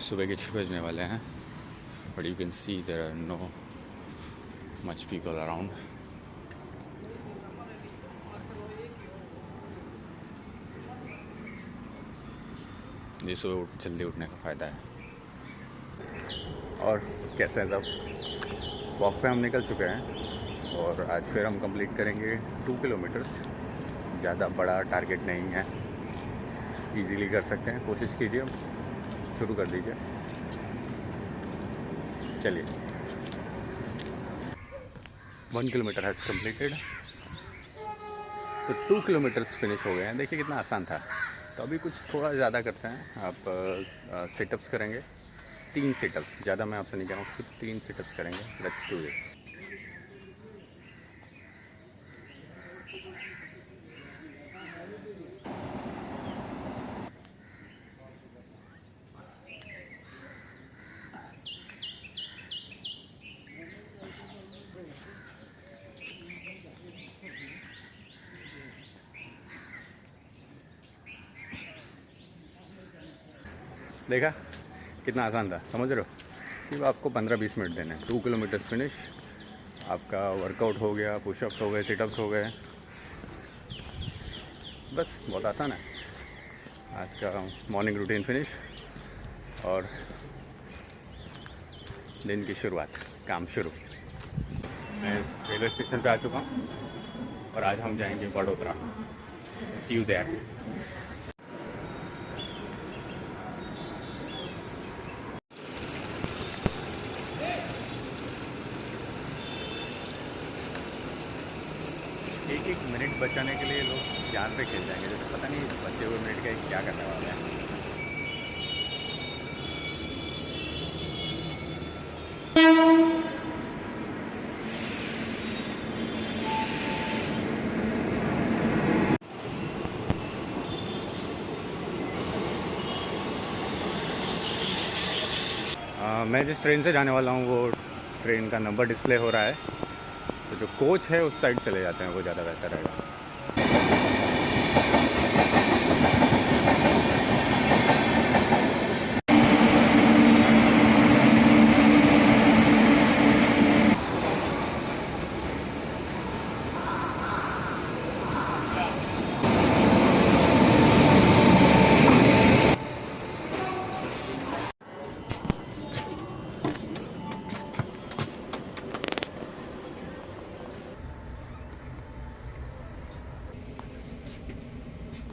सुबह के 6 बजने वाले हैं, but you can see there are no much people around. ये सुबह जल्दी उठने का फ़ायदा है। और कैसे हैं सब? वॉक पे हम निकल चुके हैं और आज फिर हम कंप्लीट करेंगे 2 किलोमीटर्स। ज़्यादा बड़ा टारगेट नहीं है, इजीली कर सकते हैं। कोशिश कीजिए, शुरू कर दीजिए। चलिए, 1 किलोमीटर हैज़ कम्प्लीटेड, तो 2 किलोमीटर्स फिनिश हो गए हैं। देखिए कितना आसान था। तो अभी कुछ थोड़ा ज़्यादा करते हैं। आप सिटअप्स करेंगे, 3 सिटअप्स, ज़्यादा मैं आपसे नहीं कह रहा हूँ, सिर्फ 3 सिटअप्स करेंगे। Let's do this. देखा कितना आसान था, समझ रहे हो? सिर्फ आपको 15-20 मिनट देने हैं। 2 किलोमीटर फिनिश, आपका वर्कआउट हो गया, पुशअप्स हो गए, सिटअप्स हो गए, बस बहुत आसान है। आज का मॉर्निंग रूटीन फिनिश और दिन की शुरुआत, काम शुरू। मैं रेलवे स्टेशन पे आ चुका हूँ और आज हम जाएंगे वडोदरा। सी यू देयर। एक मिनट बचाने के लिए लोग जान पे खेल जाएंगे, जैसे पता नहीं बचे हुए मिनट का क्या करने वाले हैं। मैं जिस ट्रेन से जाने वाला हूँ वो ट्रेन का नंबर डिस्प्ले हो रहा है, तो जो कोच है उस साइड चले जाते हैं, वो ज़्यादा बेहतर रहेगा।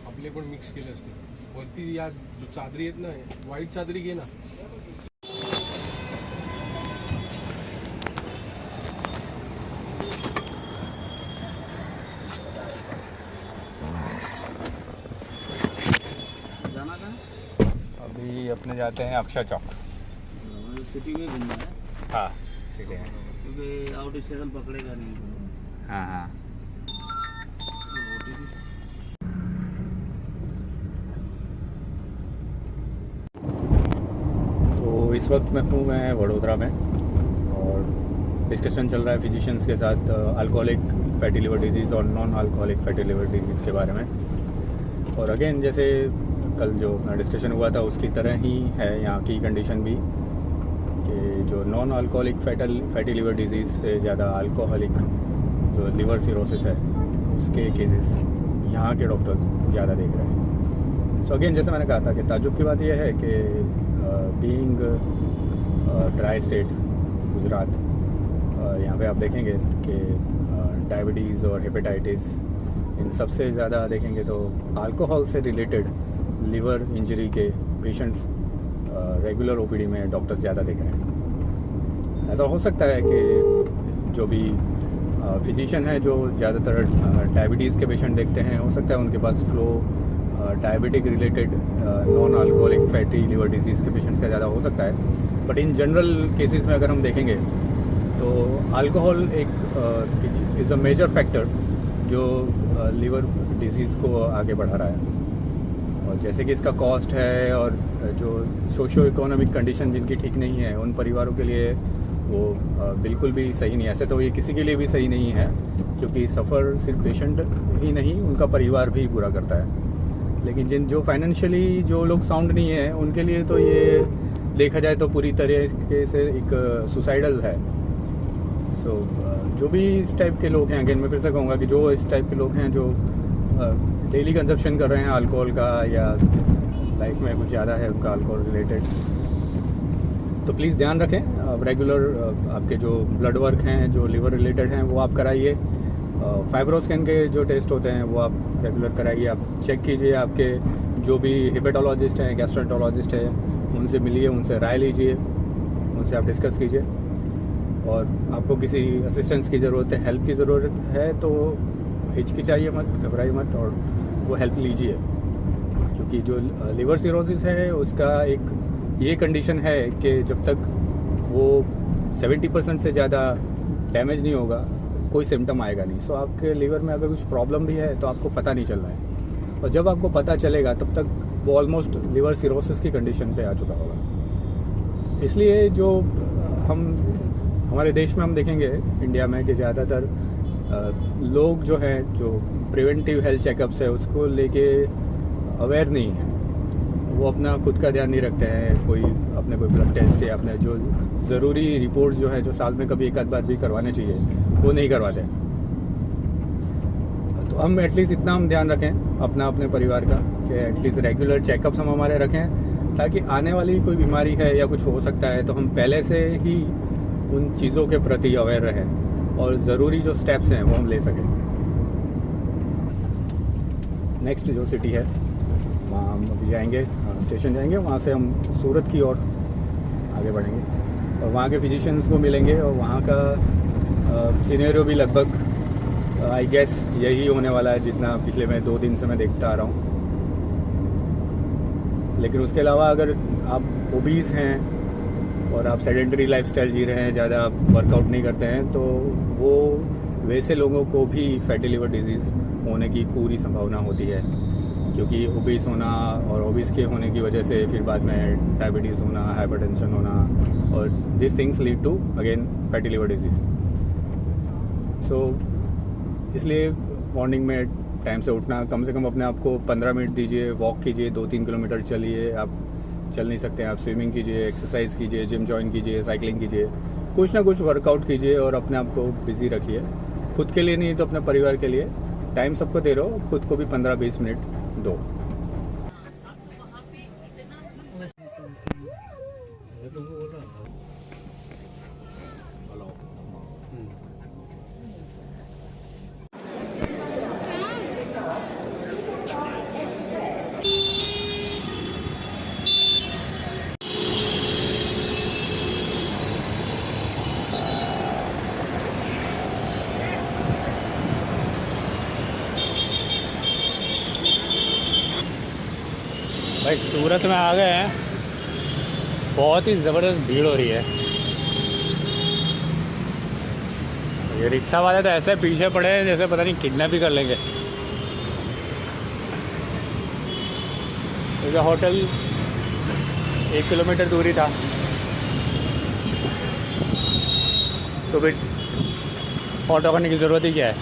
आपले पण मिक्स केले असते वरती। या जो चादरी आहेत ना, व्हाईट चादरी घे ना। जाना कहाँ? अभी अपने जाते हैं अक्षय चौक। सिटी में घूमना है। हाँ ठीक है, क्योंकि आउट स्टेशन पकड़ेगा नहीं। हाँ हाँ। तो इस वक्त मैं हूँ वडोदरा में और डिस्कशन चल रहा है फिजिशियंस के साथ अल्कोहलिक फैटी लिवर डिजीज़ और non alcoholic fatty liver disease के बारे में। और अगेन जैसे कल जो डिस्कशन हुआ था उसकी तरह ही है यहाँ की कंडीशन भी, कि जो non alcoholic fatty liver disease से ज़्यादा अल्कोहलिक जो लिवर सिरोसिस है उसके केसेस यहाँ के डॉक्टर्स ज़्यादा देख रहे हैं। सो अगेन जैसे मैंने कहा था कि ताज्जुब की बात यह है कि बीइंग ड्राई स्टेट गुजरात, यहाँ पे आप देखेंगे कि डायबिटीज़ और हेपेटाइटिस इन सबसे ज़्यादा देखेंगे तो अल्कोहल से रिलेटेड लिवर इंजरी के पेशेंट्स रेगुलर ओपीडी में डॉक्टर्स ज़्यादा देख रहे हैं। ऐसा हो सकता है कि जो भी फिजिशियन है जो ज़्यादातर डायबिटीज़ के पेशेंट देखते हैं, हो सकता है उनके पास फ्लो diabetic related non alcoholic fatty liver disease के पेशेंट्स का ज़्यादा हो सकता है। बट इन जनरल केसेस में अगर हम देखेंगे तो अल्कोहल एक इज़ अ मेजर फैक्टर जो लिवर डिजीज़ को आगे बढ़ा रहा है। और जैसे कि इसका कॉस्ट है और जो सोशो इकोनॉमिक कंडीशन जिनकी ठीक नहीं है उन परिवारों के लिए वो बिल्कुल भी सही नहीं है। ऐसे तो ये किसी के लिए भी सही नहीं है, क्योंकि सफ़र सिर्फ पेशेंट ही नहीं उनका परिवार भी बुरा करता है। लेकिन जो फाइनेंशियली जो लोग साउंड नहीं है उनके लिए तो ये देखा जाए तो पूरी तरीके से एक सुसाइडल है। सो जो भी इस टाइप के लोग हैं, अगेन मैं फिर से कहूँगा कि जो इस टाइप के लोग हैं जो डेली कंजप्शन कर रहे हैं अल्कोहल का या लाइफ में कुछ ज़्यादा है उनका अल्कोहल रिलेटेड, तो प्लीज़ ध्यान रखें। रेगुलर आपके जो ब्लड वर्क हैं, जो लिवर रिलेटेड हैं, वो आप कराइए। फाइब्रोस्कैन के जो टेस्ट होते हैं वो आप रेगुलर कराइए। आप चेक कीजिए, आपके जो भी हेपेटोलॉजिस्ट हैं, गैस्ट्रोएंटरोलॉजिस्ट हैं, उनसे मिलिए, उनसे राय लीजिए, उनसे आप डिस्कस कीजिए। और आपको किसी असिस्टेंस की ज़रूरत है, हेल्प की ज़रूरत है, तो हिचकिचाइए मत, घबराइए मत और वो हेल्प लीजिए। क्योंकि जो लिवर सिरोसिस है उसका एक ये कंडीशन है कि जब तक वो 70% से ज़्यादा डैमेज नहीं होगा कोई सिम्टम आएगा नहीं। सो आपके लिवर में अगर कुछ प्रॉब्लम भी है तो आपको पता नहीं चल रहा है, और जब आपको पता चलेगा तब तक वो ऑलमोस्ट लिवर सिरोसिस की कंडीशन पे आ चुका होगा। इसलिए जो हमारे देश में हम देखेंगे इंडिया में कि ज़्यादातर लोग जो हैं, जो प्रिवेंटिव हेल्थ चेकअप्स है उसको लेके अवेयर नहीं है। वो अपना खुद का ध्यान नहीं रखते हैं, कोई अपने कोई ब्लड टेस्ट या अपने जो ज़रूरी रिपोर्ट्स जो है जो साल में कभी एक आध बार भी करवाने चाहिए वो नहीं करवाते। तो हम एटलीस्ट इतना हम ध्यान रखें अपना, अपने परिवार का, कि एटलीस्ट रेगुलर चेकअप्स हम हमारे रखें, ताकि आने वाली कोई बीमारी है या कुछ हो सकता है तो हम पहले से ही उन चीज़ों के प्रति अवेयर रहें और ज़रूरी जो स्टेप्स हैं वो हम ले सकें। नेक्स्ट जो सिटी है वहाँ हम अभी जाएंगे, स्टेशन जाएंगे, वहाँ से हम सूरत की ओर आगे बढ़ेंगे और वहाँ के फिजिशियंस को मिलेंगे। और वहाँ का सिनेरियो भी लगभग आई गेस यही होने वाला है जितना पिछले मैं 2 दिन से मैं देखता आ रहा हूँ। लेकिन उसके अलावा अगर आप ओबीस हैं और आप सेडेंटरी लाइफस्टाइल जी रहे हैं, ज़्यादा आप वर्कआउट नहीं करते हैं, तो वो वैसे लोगों को भी फैटी लिवर डिजीज़ होने की पूरी संभावना होती है। क्योंकि ओबीस होना और ओबीस के होने की वजह से फिर बाद में डायबिटीज़ होना, हाइपरटेंशन होना, और this things lead to again fatty liver disease. So इसलिए मॉर्निंग में टाइम से उठना, कम से कम अपने आप को 15 मिनट दीजिए, वॉक कीजिए, 2-3 किलोमीटर चलिए। आप चल नहीं सकते हैं आप स्विमिंग कीजिए, एक्सरसाइज कीजिए, जिम ज्वाइन कीजिए, साइकिलिंग कीजिए, कुछ ना कुछ वर्कआउट कीजिए और अपने आप को बिज़ी रखिए। खुद के लिए नहीं तो अपने परिवार के लिए टाइम सबको दे रहो, खुद को भी 15-20 मिनट दो। भाई सूरत में आ गए हैं, बहुत ही ज़बरदस्त भीड़ हो रही है। ये रिक्शा वाले तो ऐसे पीछे पड़े हैं जैसे पता नहीं किडनैप ही कर लेंगे। क्योंकि होटल 1 किलोमीटर दूरी था, तो फिर ऑटो करने की ज़रूरत ही क्या है,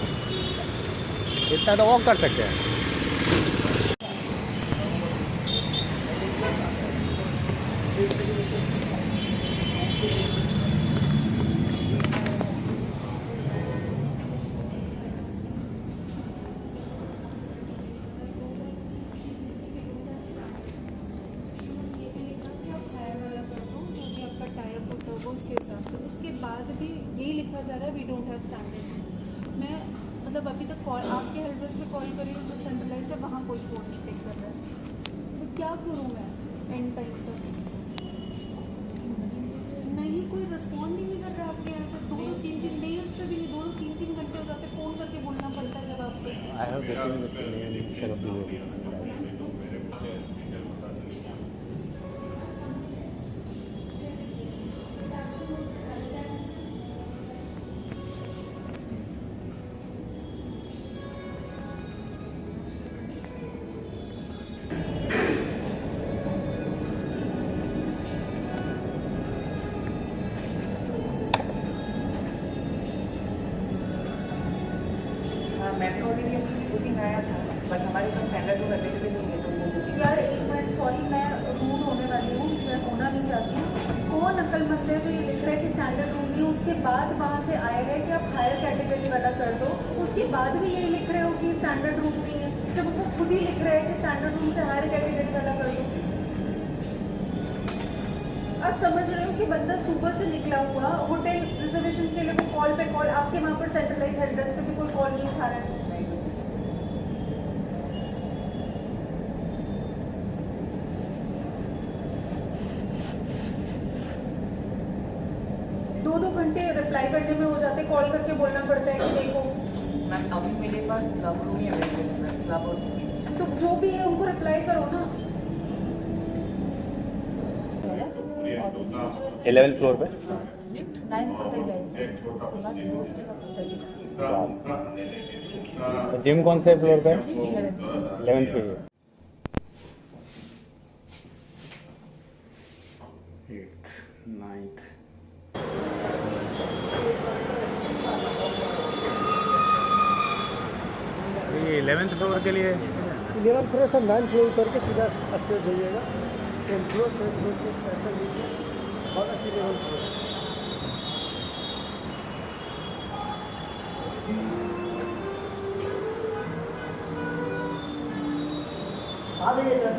इतना तो वॉक कर सकते हैं। उसके हिसाब से उसके बाद भी यही लिखा जा रहा है वी डोंट हैव स्टैंडर्ड। मैं मतलब अभी तक कॉल आपके हेल्प डेस्क पे कॉल कर रही हूँ जो सेंट्रलाइज्ड है, वहाँ कोई फ़ोन नहीं पिक कर रहा है, तो क्या करूँ मैं एंड टाइम तक? नहीं, कोई रिस्पॉन्ड ही नहीं कर रहा आपके यहाँ से। 2-3 मेल्स पे भी नहीं, 2-3 घंटे हो जाते, फ़ोन करके बोलना पड़ता है जब आपको। I have written with the mail instead of the audio. Metro के लिए एक्चुअली बुकिंग आया था, बट हमारे पास स्टैंडर्ड अवेलेबल नहीं है, तो वो बुकिंग। यार एक मिनट, सॉरी, मैं रूड होने वाली हूँ, मैं होना नहीं चाहती हूँ। सिंपल बंदे हैं जो ये लिख रहा है कि स्टैंडर्ड रूम नहीं है, उसके बाद वहाँ से आए हैं कि आप हायर कैटेगरी वाला कर दो, उसके बाद भी यही लिख रहे हो कि स्टैंडर्ड रूम नहीं है, जब वो खुद ही लिख रहे हैं कि स्टैंडर्ड रूम से हायर कैटेगरी वाला कर दो। आप समझ रहे हो कि बंदा सुबह से निकला हुआ होटल रिजर्वेशन के लिए वो कॉल पे कॉल, आपके वहाँ पर सेंट्रलाइज हेल्प डेस्क पे भी कोई कॉल नहीं उठा रहा है। 2-2 घंटे रिप्लाई करने में हो जाते, कॉल करके बोलना पड़ता है कि देखो मैम अभी मेरे पास क्लब रूम ही अवेलेबल है, क्लब और स्वीट। तो जो भी है उनको रिप्लाई करो ना। 11th फ्लोर पे 9 तक जाएगी, उसके बाद दोस्त का सर्टिफिकेट। जिम कौन से फ्लोर पे? 11th 11th पे। 8th 9th ये 11th फ्लोर के लिए 11th फ्लोर से 9th फ्लोर उतर के सीधा स्टेज जाइएगा, 10th फ्लोर 12th फ्लोर के पैसा लीजिए, बहुत अच्छी 11th फ्लोर। आ जाइए सर।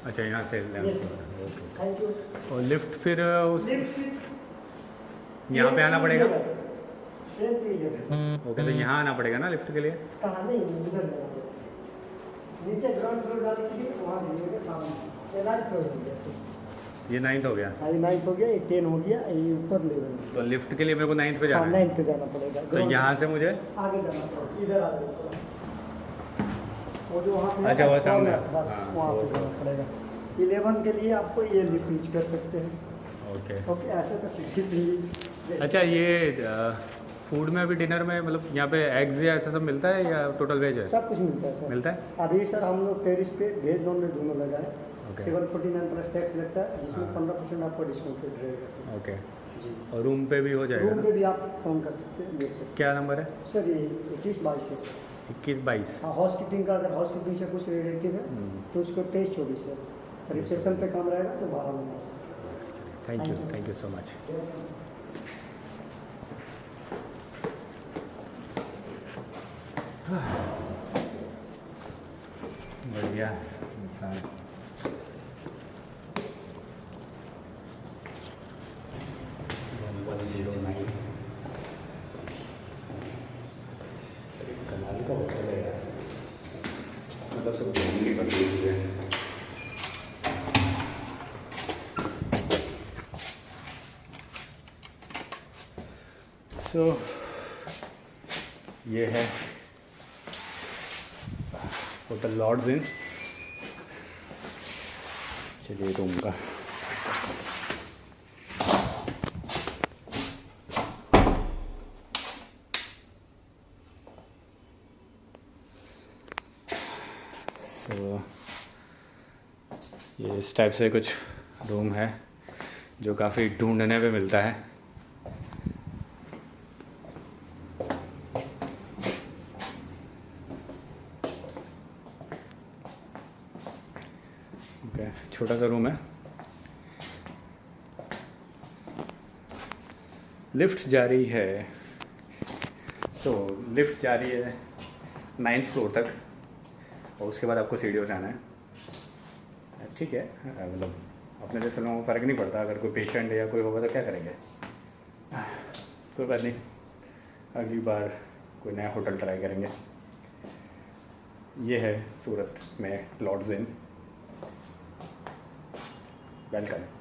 अच्छा यहाँ से 11th फ्लोर। Thank you. और लिफ्ट फिर लिफ्ट से यहाँ पे आना पड़ेगा? ट्रेन पे ही है। ओके, तो यहाँ आना पड़ेगा ना लिफ्ट के लिए? कहाँ नहीं, उधर जाना पड़ेगा। नीचे ग्राउंड फ्लोर जाने के लिए वहाँ मिलेगा सामने, ये 9th फ्लोर हो गया। ये 9th हो गया। हाँ, ये 9th हो गया, ये 10 हो गया, ये ऊपर लेवल। तो लिफ्ट के लिए मेरे को 9th पे जाना है। 9th पे जाना पड़ेगा। तो यहाँ से मुझे आगे जाना पड़ेगा, इधर आ जाएगा। वो जो वहाँ पे अच्छा, वो सामने। बस हाँ, वहाँ पे वो जाना पड़ेगा। 11 के लिए आपको ये लिफ्ट यूज कर सकते हैं। ओके। ओके, ऐसे तो सीधी सी। अच्छा, ये फूड में अभी डिनर में मतलब यहाँ पे एग्स या ऐसा सब मिलता है या टोटल वेज है? सब कुछ मिलता है सर। मिलता है? अभी सर हम लोग टेरिस पे वेज नॉन वेज दोनों लगा है। ओके। 749 प्लस टैक्स लगता है, जिसमें हाँ। 15% आपको डिस्काउंट रहेगा सर। ओके। जी। और रूम पे भी हो जाएगा रूम ना? पे भी आप फोन कर सकते हैं, ये सर। क्या नंबर है? सर ये 21-22 है सर। 21-22। हाँ, हाउस कीपिंग का अगर हाउस कीपिंग से कुछ रिलेटिव है तो उसको 23-24 है। रिसेप्शन पे काम रहेगा तो 12 number. Thank you so much. बढ़िया इंसान। कमाल का होटल है यार, मतलब सब घूमने की पड़ती है। सो ये है होटल लॉर्ड्स इन। चलिए रूम का ये इस टाइप से कुछ रूम है जो काफ़ी ढूंढने पे मिलता है। ओके, छोटा सा रूम है। लिफ्ट जा रही है, तो लिफ्ट जा रही है 9th फ्लोर तक और उसके बाद आपको सीढ़ियों से आना है। ठीक है, मतलब अपने जैसे लोगों को फ़र्क नहीं पड़ता, अगर कोई पेशेंट या कोई होगा तो क्या करेंगे। कोई बात नहीं, अगली बार कोई नया होटल ट्राई करेंगे। ये है सूरत में लॉर्ड्स इन। वेलकम।